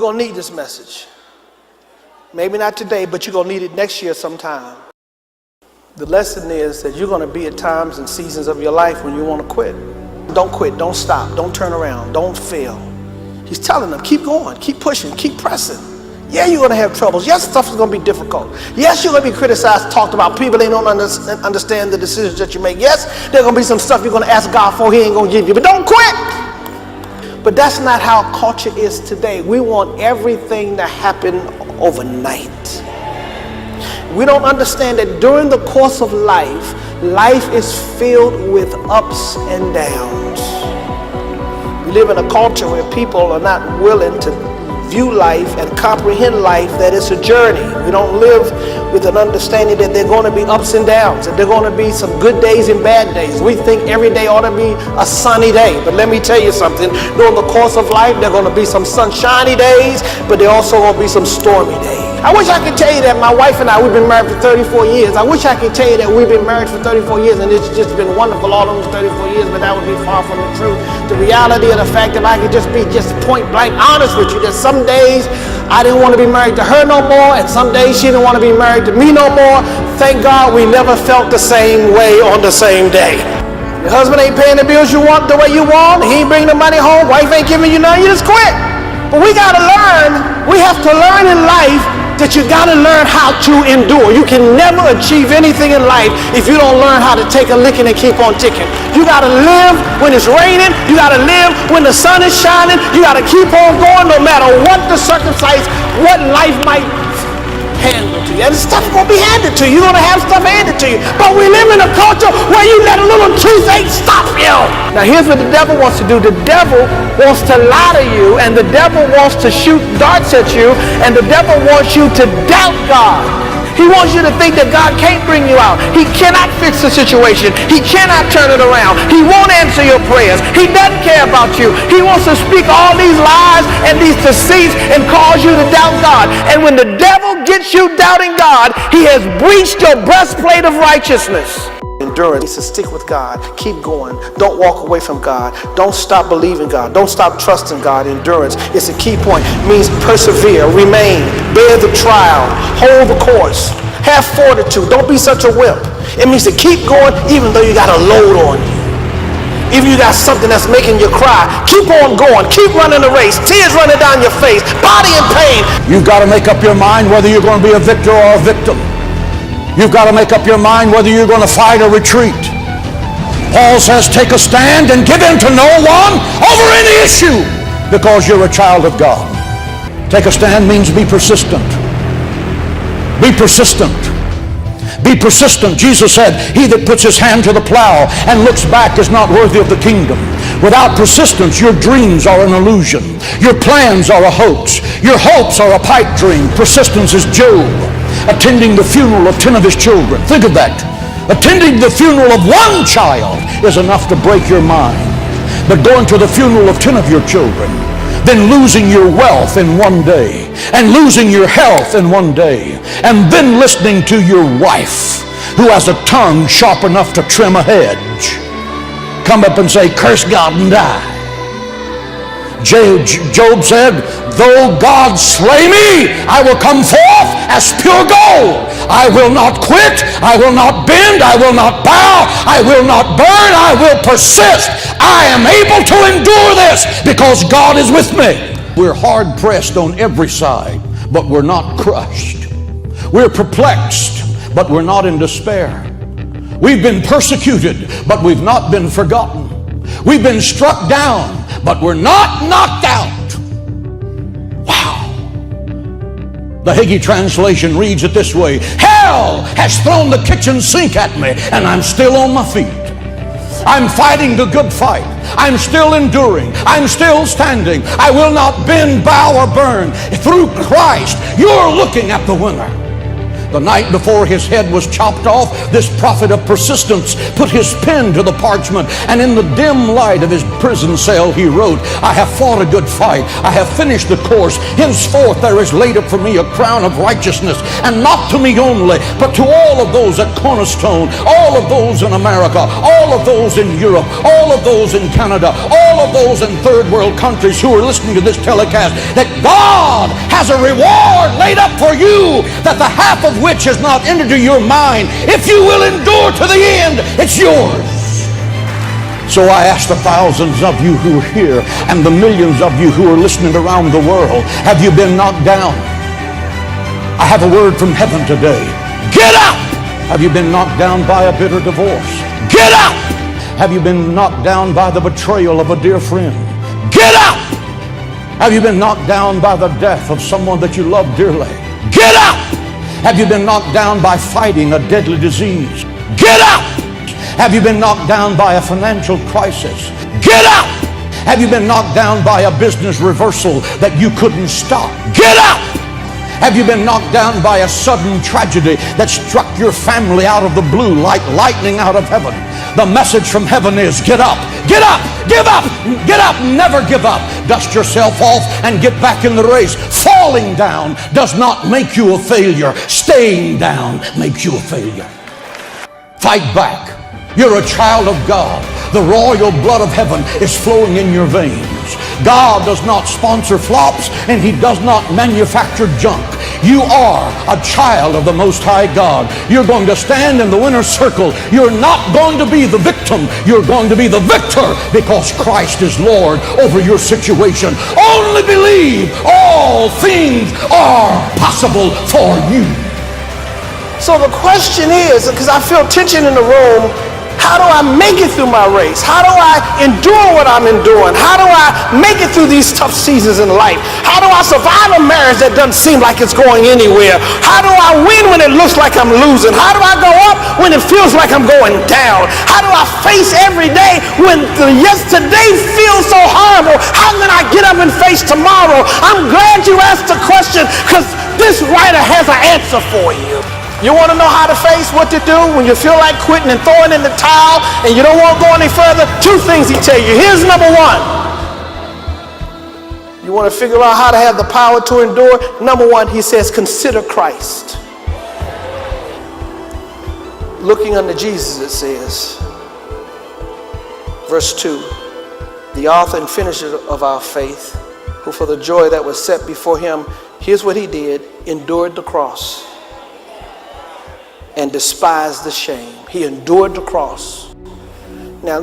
going to need this message. Maybe not today, but you're going to need it next year sometime. The lesson is that you're going to be at times and seasons of your life when you want to quit. Don't quit, don't stop, don't turn around, don't fail. He's telling them, keep going, keep pushing, keep pressing. Yeah, you're going to have troubles. Yes, stuff is going to be difficult. Yes, you're going to be criticized, talked about. People, they don't understand the decisions that you make. Yes, there's going to be some stuff you're going to ask God for, he ain't going to give you. But don't quit. But that's not how culture is today. We want everything to happen overnight. We don't understand that during the course of life, life is filled with ups and downs. We live in a culture where people are not willing to view life and comprehend life, that it's a journey. We don't live with an understanding that there are going to be ups and downs, that there are going to be some good days and bad days. We think every day ought to be a sunny day. But let me tell you something, during the course of life, there are going to be some sunshiny days, but there are also going to be some stormy days. I wish I could tell you that my wife and I, we've been married for 34 years. I wish I could tell you that we've been married for 34 years and it's just been wonderful all those 34 years, but that would be far from the truth. The reality of the fact that I could just be point blank honest with you, that some days I didn't want to be married to her no more, and some days she didn't want to be married to me no more. Thank God we never felt the same way on the same day. Your husband ain't paying the bills you want the way you want, he ain't bringing the money home, wife ain't giving you none, you just quit. But we got to learn, we have to learn in life that you got to learn how to endure. You can never achieve anything in life if you don't learn how to take a licking and keep on ticking. You got to live when it's raining. You got to live when the sun is shining. You got to keep on going no matter what the circumstance, what life might handle to you. And stuff is going to be handed to you. You're going to have stuff handed to you. But we live in a culture where you let a little toothache stop you. Now here's what the devil wants to do. The devil wants to lie to you, and the devil wants to shoot darts at you, and the devil wants you to doubt God. He wants you to think that God can't bring you out. He cannot fix the situation. He cannot turn it around. He won't answer your prayers. He doesn't care about you. He wants to speak all these lies and these deceits and cause you to doubt God. And when the devil gets you doubting God, he has breached your breastplate of righteousness. Endurance, to stick with God, keep going, don't walk away from God, don't stop believing God, don't stop trusting God. Endurance is a key point. It means persevere, remain, bear the trial, hold the course, have fortitude, don't be such a wimp. It means to keep going even though you got a load on you. If you got something that's making you cry, keep on going, keep running the race, tears running down your face, body in pain. You've got to make up your mind whether you're going to be a victor or a victim. You've got to make up your mind whether you're going to fight or retreat. Paul says, take a stand and give in to no one over any issue because you're a child of God. Take a stand means be persistent. Be persistent. Be persistent. Jesus said, he that puts his hand to the plow and looks back is not worthy of the kingdom. Without persistence, your dreams are an illusion. Your plans are a hoax. Your hopes are a pipe dream. Persistence is Job attending the funeral of 10 of his children. Think of that. Attending the funeral of one child is enough to break your mind. But going to the funeral of 10 of your children, then losing your wealth in one day, and losing your health in one day, and then listening to your wife, who has a tongue sharp enough to trim a hedge, come up and say, curse God and die. Job said, though God slay me, I will come forth as pure gold. I will not quit. I will not bend. I will not bow. I will not burn. I will persist. I am able to endure this because God is with me. We're hard pressed on every side, but we're not crushed. We're perplexed, but we're not in despair. We've been persecuted, but we've not been forgotten. We've been struck down, but we're not knocked out. Wow. The Hagee translation reads it this way: hell has thrown the kitchen sink at me, and I'm still on my feet. I'm fighting the good fight. I'm still enduring. I'm still standing. I will not bend, bow, or burn. Through Christ, you're looking at the winner. The night before his head was chopped off, this prophet of persistence put his pen to the parchment, and in the dim light of his prison cell he wrote, I have fought a good fight, I have finished the course, henceforth there is laid up for me a crown of righteousness, and not to me only, but to all of those at Cornerstone, all of those in America, all of those in Europe, all of those in Canada, all of those in third world countries who are listening to this telecast, that God has a reward laid up for you, that the half of which has not entered into your mind. If you will endure to the end, it's yours. So I ask the thousands of you who are here and the millions of you who are listening around the world, have you been knocked down? I have a word from heaven today. Get up! Have you been knocked down by a bitter divorce? Get up! Have you been knocked down by the betrayal of a dear friend? Get up! Have you been knocked down by the death of someone that you love dearly? Get up! Have you been knocked down by fighting a deadly disease? Get up! Have you been knocked down by a financial crisis? Get up! Have you been knocked down by a business reversal that you couldn't stop? Get up! Have you been knocked down by a sudden tragedy that struck your family out of the blue like lightning out of heaven? The message from heaven is, get up, get up, give up, get up, never give up. Dust yourself off and get back in the race. Falling down does not make you a failure. Staying down makes you a failure. Fight back. You're a child of God. The royal blood of heaven is flowing in your veins. God does not sponsor flops, and he does not manufacture junk. You are a child of the Most High God. You're going to stand in the winner's circle. You're not going to be the victim. You're going to be the victor, because Christ is Lord over your situation. Only believe all things are possible for you. So the question is, because I feel tension in the room, how do I make it through my race? How do I endure what I'm enduring? How do I make it through these tough seasons in life? How do I survive a marriage that doesn't seem like it's going anywhere? How do I win when it looks like I'm losing? How do I go up when it feels like I'm going down? How do I face every day when the yesterday feels so horrible? How can I get up and face tomorrow? I'm glad you asked the question, because this writer has an answer for you. You want to know how to face, what to do when you feel like quitting and throwing in the towel and you don't want to go any further? Two things he tells you. Here's number one. You want to figure out how to have the power to endure? Number one, he says, consider Christ. Looking unto Jesus, it says, verse 2, the author and finisher of our faith, who for the joy that was set before him, here's what he did, endured the cross and despised the shame. He endured the cross. Now,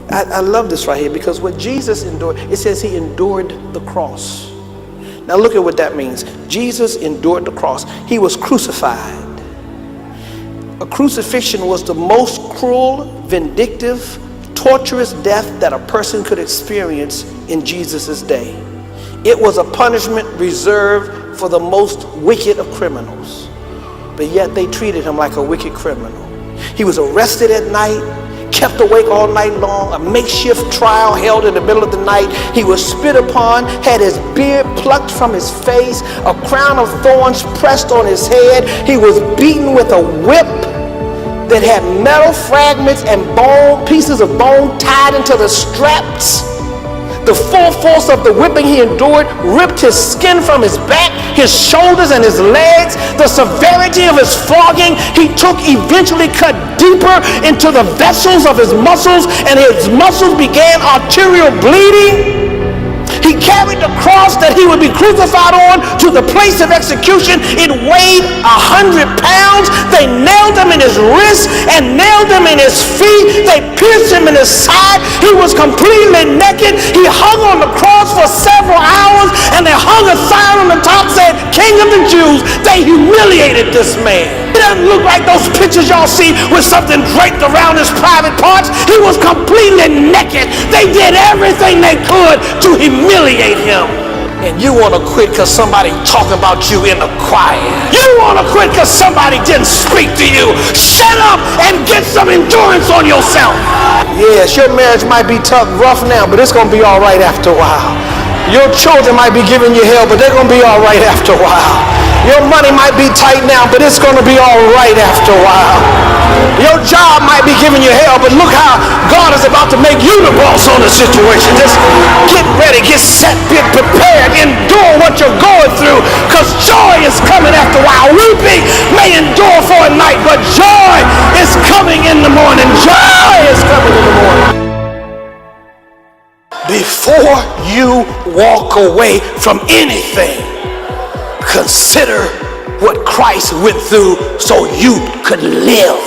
I love this right here, because what Jesus endured, it says he endured the cross. Now look at what that means. Jesus endured the cross. He was crucified. A crucifixion was the most cruel, vindictive, torturous death that a person could experience in Jesus' day. It was a punishment reserved for the most wicked of criminals. But yet they treated him like a wicked criminal. He was arrested at night, kept awake all night long, a makeshift trial held in the middle of the night. He was spit upon, had his beard plucked from his face, a crown of thorns pressed on his head. He was beaten with a whip that had metal fragments and pieces of bone tied into the straps. The full force of the whipping he endured ripped his skin from his back, his shoulders, and his legs. The severity of his flogging he took eventually cut deeper into the vessels of his muscles, and his muscles began arterial bleeding. He carried the cross that he would be crucified on to the place of execution. It weighed 100 pounds. They nailed him in his wrists and nailed him in his feet. They pierced him in his side. He was completely naked. He hung on the cross for several hours, and they hung a sign on the top saying, King of the Jews. They humiliated this man. It doesn't look like those pictures y'all see with something draped around his private parts. He was completely naked. They did everything they could to humiliate him. And you want to quit because somebody talking about you in the choir. You want to quit because somebody didn't speak to you. Shut up and get some endurance on yourself. Yes, your marriage might be tough, rough now, but it's going to be all right after a while. Your children might be giving you hell, but they're going to be all right after a while. Your money might be tight now, but it's going to be all right after a while. Your job might be giving you hell, but look how God is about to make you the boss on the situation. Just get ready, get set, get prepared, endure what you're going through, because joy is coming after a while. Weeping may endure for a night, but joy is coming in the morning. Joy is coming in the morning. Before you walk away from anything, consider what Christ went through so you could live.